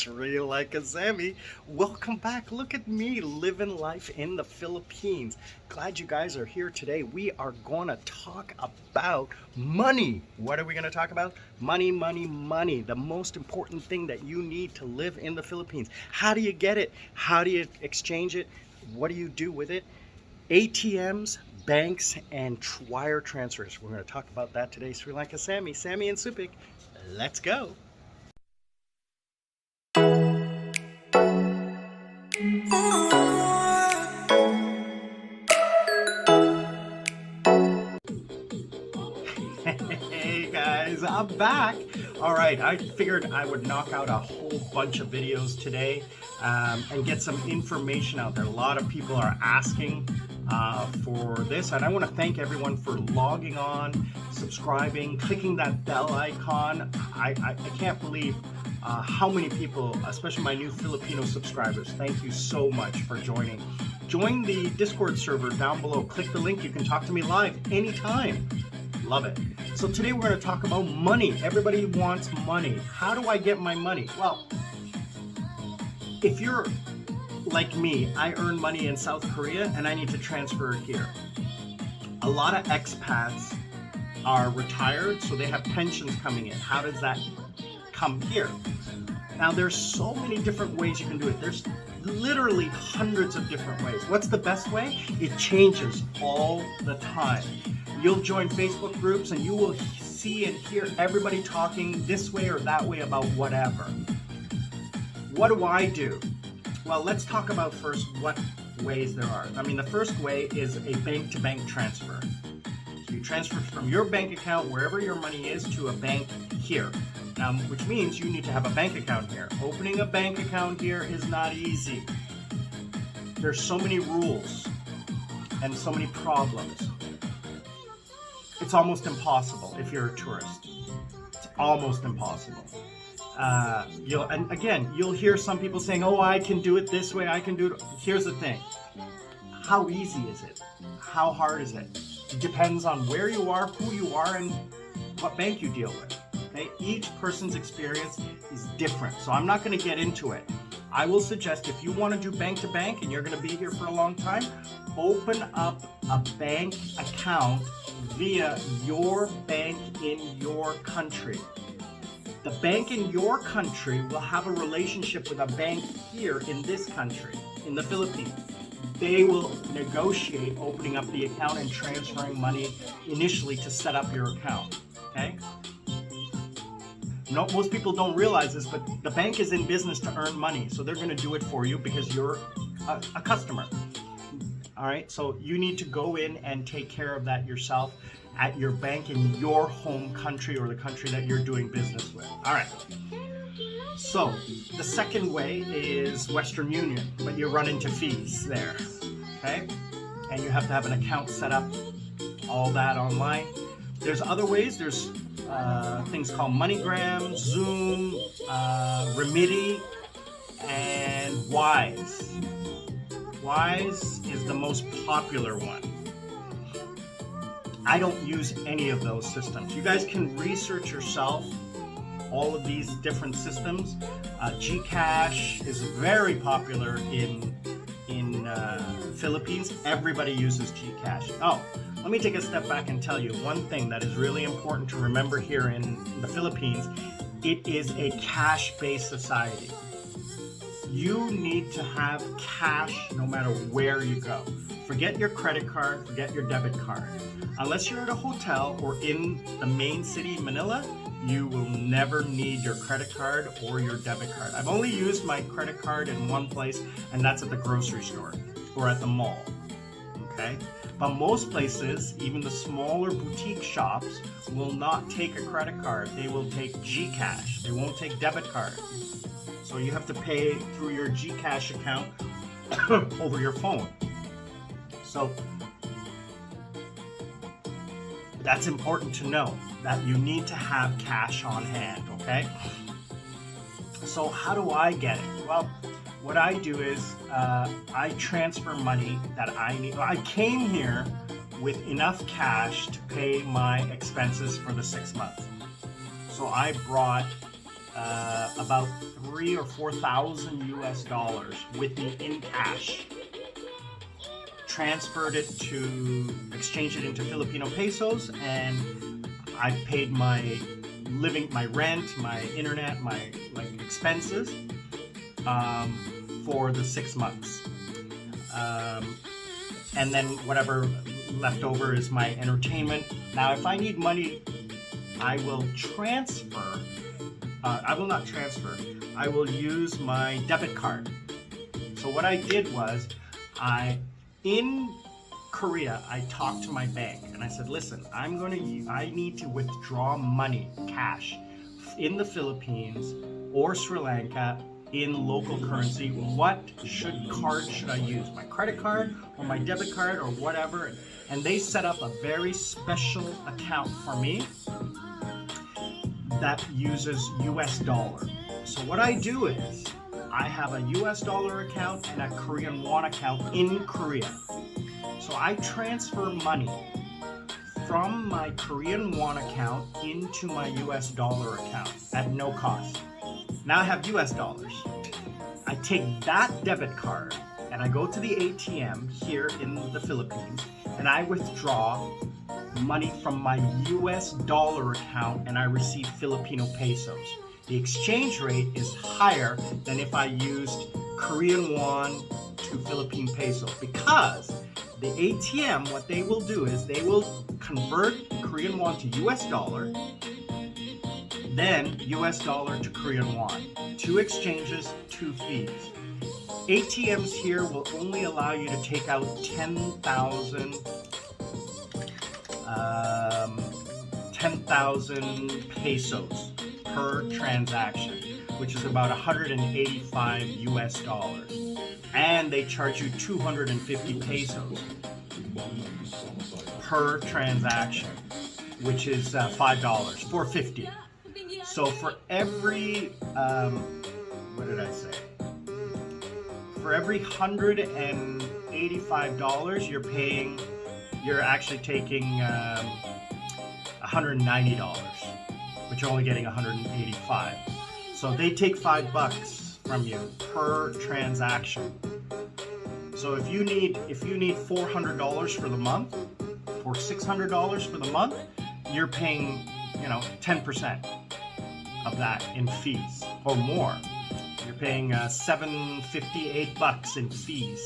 Sri Lanka Sammi. Welcome back. Look at me living life in the Philippines. Glad you guys are here today. We are going to talk about money. What are we going to talk about? Money, money, money. The most important thing that you need to live in the Philippines. How do you get it? How do you exchange it? What do you do with it? ATMs, banks, and wire transfers. We're going to talk about that today. Sri Lanka Sammi, Sammi and Supik. Let's go. Hey guys, I'm back. All right, I figured I would knock out a whole bunch of videos today and get some information out there. A lot of people are asking for this, and I want to thank everyone for logging on, subscribing, clicking that bell icon. I can't believe how many people, especially my new Filipino subscribers. Thank you so much for joining. Join the Discord server down below. Click the link. You can talk to me live anytime. Love it. So today we're going to talk about money. Everybody wants money. How do I get my money? Well, if you're like me, I earn money in South Korea and I need to transfer it here. A lot of expats are retired, so they have pensions coming in. How does that come here? Now there's so many different ways you can do it. There's literally hundreds of different ways. What's the best way? It changes all the time. You'll join Facebook groups and you will see and hear everybody talking this way or that way about whatever. What do I do? Well, let's talk about first what ways there are. I mean, the first way is a bank-to-bank transfer. So you transfer from your bank account, wherever your money is, to a bank here. Which means you need to have a bank account here. Opening a bank account here is not easy. There's so many rules and so many problems. It's almost impossible if you're a tourist. It's almost impossible. You'll hear some people saying, oh, I can do it this way, I can do it. Here's the thing. How easy is it? How hard is it? It depends on where you are, who you are, and what bank you deal with. Okay? Each person's experience is different, so I'm not going to get into it. I will suggest if you want to do bank to bank and you're going to be here for a long time, open up a bank account via your bank in your country. The bank in your country will have a relationship with a bank here in this country, in the Philippines. They will negotiate opening up the account and transferring money initially to set up your account. Okay? No, most people don't realize this, but the bank is in business to earn money, so they're going to do it for you because you're a customer. All right, so you need to go in and take care of that yourself at your bank in your home country or the country that you're doing business with. All right. So the second way is Western Union, but you run into fees there. Okay, and you have to have an account set up, all that online. There's other ways. There's things called MoneyGram, Zoom, Remedy, and Wise. Wise is the most popular one. I don't use any of those systems. You guys can research yourself all of these different systems. Gcash is very popular in Philippines. Everybody uses Gcash. Oh, let me take a step back and tell you one thing that is really important to remember here in the Philippines. It is a cash-based society. You need to have cash no matter where you go. Forget your credit card, forget your debit card. Unless you're at a hotel or in the main city, Manila, you will never need your credit card or your debit card. I've only used my credit card in one place, and that's at the grocery store or at the mall. Okay? But most places, even the smaller boutique shops, will not take a credit card. They will take Gcash. They won't take debit card. So you have to pay through your Gcash account over your phone. So that's important to know, that you need to have cash on hand, okay? So how do I get it? Well, what I do is I transfer money that I need. I came here with enough cash to pay my expenses for the 6 months. So I brought about 3,000 or 4,000 US dollars with me in cash. Transferred it to exchange it into Filipino pesos, and I paid my living, my rent, my internet, my expenses for the 6 months. And then whatever left over is my entertainment. Now, if I need money, I will transfer. I will not transfer. I will use my debit card. So what I did was, in Korea, I talked to my bank and I said, listen, I need to withdraw money, cash, in the Philippines or Sri Lanka in local currency. What card should I use? My credit card or my debit card or whatever? And they set up a very special account for me that uses US dollar. So what I do is, I have a US dollar account and a Korean won account in Korea. So I transfer money from my Korean won account into my US dollar account at no cost. Now I have US dollars. I take that debit card and I go to the ATM here in the Philippines and I withdraw money from my US dollar account and I receive Filipino pesos. The exchange rate is higher than if I used Korean won to Philippine peso, because the ATM, what they will do is they will convert Korean won to US dollar, then US dollar to Korean won. 2 exchanges, 2 fees. ATMs here will only allow you to take out 10,000 pesos per transaction, which is about 185 US dollars. And they charge you 250 pesos per transaction, which is $5, $4.50. So for every, what did I say? For every $185 you're actually taking $190, but you're only getting 185. So they take $5 from you per transaction. So if you need $400 for the month, or $600 for the month, you're paying 10% of that in fees or more. You're paying $7.58 in fees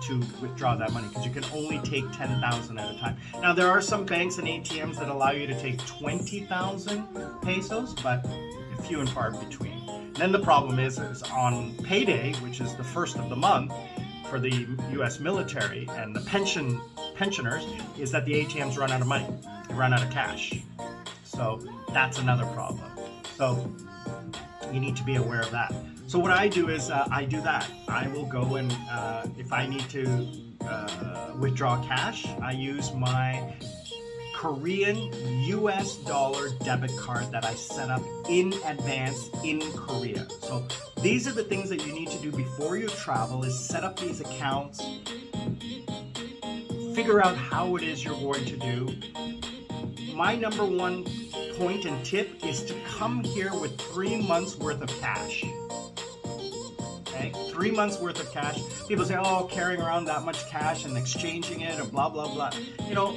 to withdraw that money, because you can only take 10,000 at a time. Now there are some banks and ATMs that allow you to take 20,000 pesos, but few and far between. Then the problem is on payday, which is the first of the month for the US military and the pensioners, is that the ATMs run out of money. They run out of cash. So that's another problem. So you need to be aware of that. So what I do is I do that. I will go and if I need to withdraw cash, I use my Korean US dollar debit card that I set up in advance in Korea. So these are the things that you need to do before you travel, is set up these accounts, figure out how it is you're going to do. My number one point and tip is to come here with 3 months worth of cash. Okay? 3 months worth of cash. People say, oh, carrying around that much cash and exchanging it and blah, blah, blah.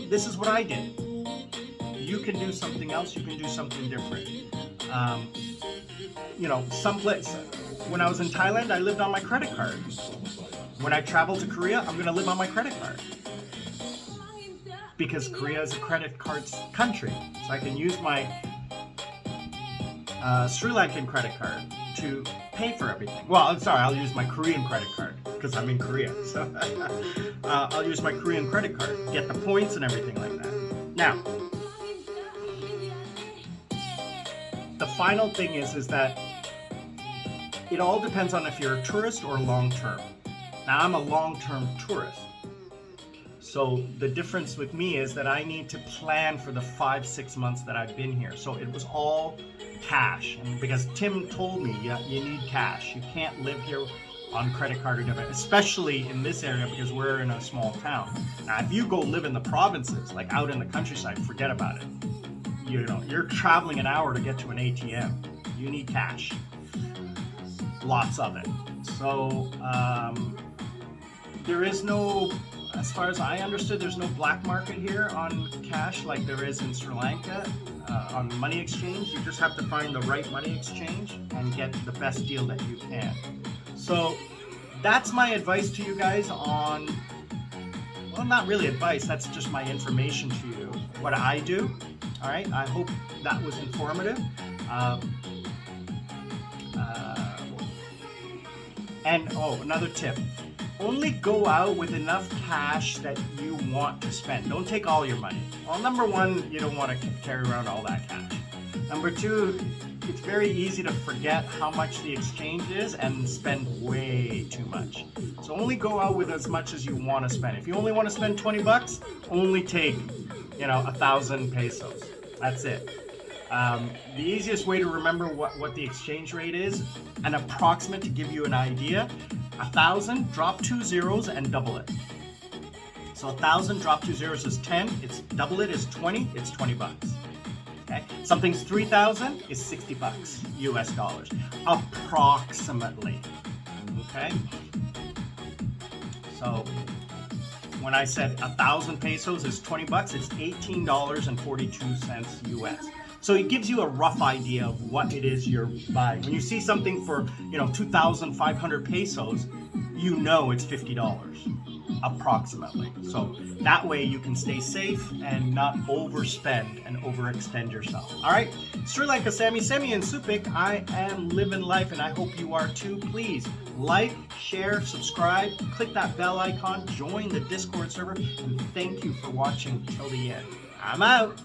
This is what I did. You can do something else. You can do something different. Someplace. When I was in Thailand, I lived on my credit card. When I travel to Korea, I'm going to live on my credit card. Because Korea is a credit cards country. So I can use my Sri Lankan credit card to pay for everything. Well, I'm sorry, I'll use my Korean credit card because I'm in Korea. So I'll use my Korean credit card, get the points and everything like that. Now, the final thing is that it all depends on if you're a tourist or long-term. Now, I'm a long-term tourist. So the difference with me is that I need to plan for the 5-6 months that I've been here. So it was all cash. And because Tim told me, you need cash. You can't live here on credit card or debit, especially in this area because we're in a small town. Now, if you go live in the provinces, like out in the countryside, forget about it. You're traveling an hour to get to an ATM. You need cash. Lots of it. So there is no, as far as I understood, there's no black market here on cash like there is in Sri Lanka on money exchange. You just have to find the right money exchange and get the best deal that you can. So that's my advice to you guys on, well, not really advice, that's just my information to you, what I do. All right, I hope that was informative. And another tip, only go out with enough cash that you want to spend. Don't take all your money. Well, number one, you don't want to carry around all that cash. Number two, it's very easy to forget how much the exchange is and spend way too much. So only go out with as much as you want to spend. If you only want to spend 20 bucks, only take, 1,000 pesos. That's it. The easiest way to remember what the exchange rate is, an approximate to give you an idea, 1,000, drop 2 zeros and double it. So 1,000, drop 2 zeros is 10, double it is 20, it's 20 bucks. Okay? Something's 3,000 is 60 bucks, US dollars, approximately. Okay? So when I said 1,000 pesos is 20 bucks, it's $18.42 US. So it gives you a rough idea of what it is you're buying. When you see something for, 2,500 pesos, you know it's $50 approximately. So that way you can stay safe and not overspend and overextend yourself. All right, Sri Lanka Sammi and Supik, I am living life and I hope you are too. Please like, share, subscribe, click that bell icon, join the Discord server, and thank you for watching till the end. I'm out.